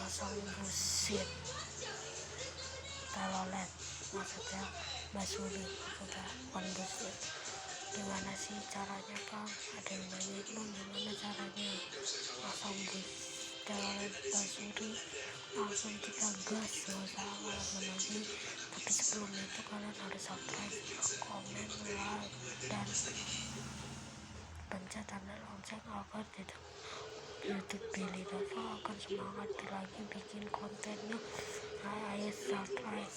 kosong busit. Telolet maksudnya basuri, maksudnya bukan busit. Gimana sih caranya Kang? Ada yang nanya dong gimana caranya kosong telolet basuri. Langsung kita gas, gak usah lama lagi. Tapi sebelum itu kalian harus subscribe, komen, like, dan pencet tanda lonceng agar tidak YouTube Billy Dava akan semangat lagi bikin kontennya. Ayo subscribe.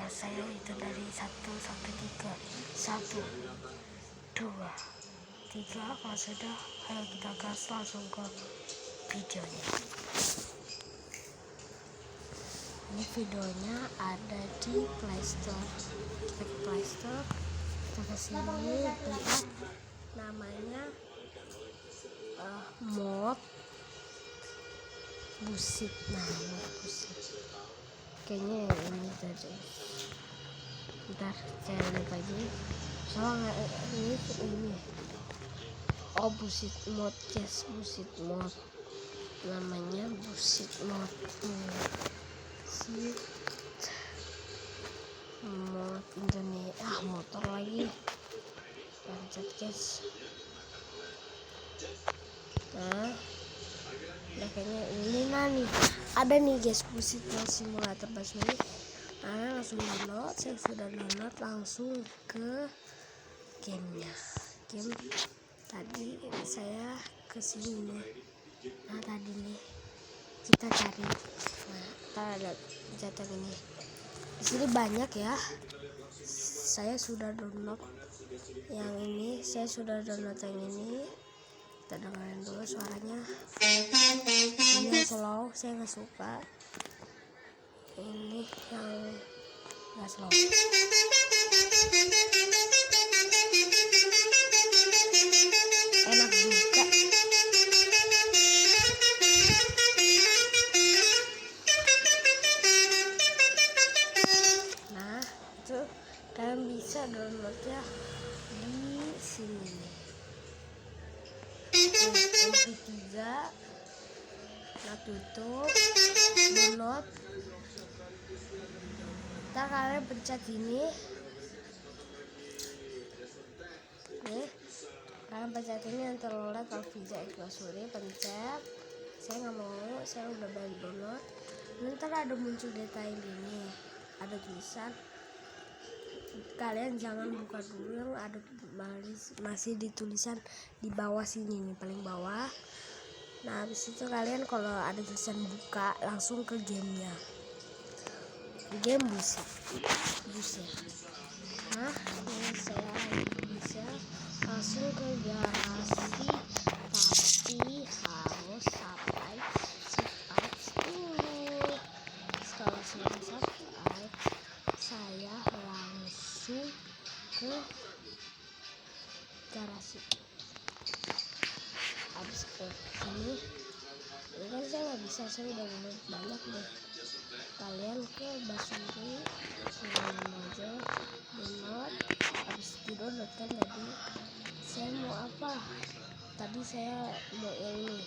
Saya itu dari 1 sampai 3. 1, 2, 3. Kalau sudah, ayo kita gas langsung ke videonya. Ini videonya ada di Playstore. Kita ke Playstore, kita kesini lihat namanya mod busit. Mod busit kayaknya yang ini tadi. Bentar saya lihat lagi soalnya ini busit mod, yes, busit mod, namanya busit mod. Busit mod Indonesia. Motor lagi pencet guys. Nah, kayaknya ini nih ada nih guys, busit simulator basuri. Nah, langsung download. Saya sudah download, langsung ke gamenya. Game tadi saya kesini nih. Nah tadi nih kita cari. Nah, ada jatuh ini. Di sini banyak ya. Saya sudah download yang ini. Saya sudah download yang ini. Kita dengerin dulu suaranya. Ini slow, saya nggak suka. Ini yang nggak slow. Enak juga. Nah, itu kalian bisa downloadnya di sini nih. MP3. Nah, tutup, download. Ntar kalian pencet ini nih, kalian pencet ini yang terlihat Alfiza Basuri, pencet. Saya nggak mau, saya udah balik download. Ntar ada muncul detail ini, ada tulisan. Kalian jangan buka dulu yang ada masih di tulisan di bawah sini nih, paling bawah. Nah, habis itu kalian kalau ada tulisan buka, langsung ke gamenya. Game busit. Nah, ini saya bisa langsung ke garasi, tapi harus sampai subscribe dulu. Kalau sudah subscribe, saya langsung ke garasi. Habis ke sini, ini kan saya nggak bisa, saya udah banyak deh. Kalian ke basuri, sini aja download. Habis di download kan tadi saya mau apa? Tadi saya mau yang ini.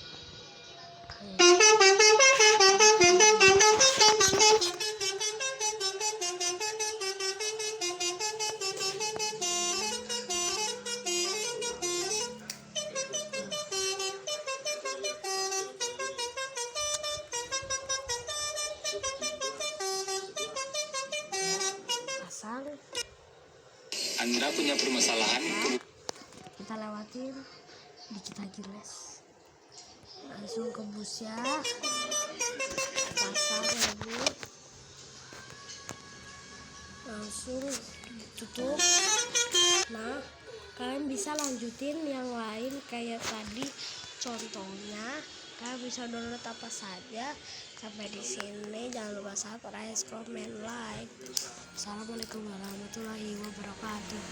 Pasang. Anda punya permasalahan? Kita lewatin dikit lagi les. Langsung ke busnya. Pasang lagi. Langsung tutup. Nah, kalian bisa lanjutin yang lain kayak tadi. Contohnya, kalian bisa download apa saja. Sampai di sini, jangan lupa subscribe, comment, like. Assalamualaikum warahmatullahi wabarakatuh.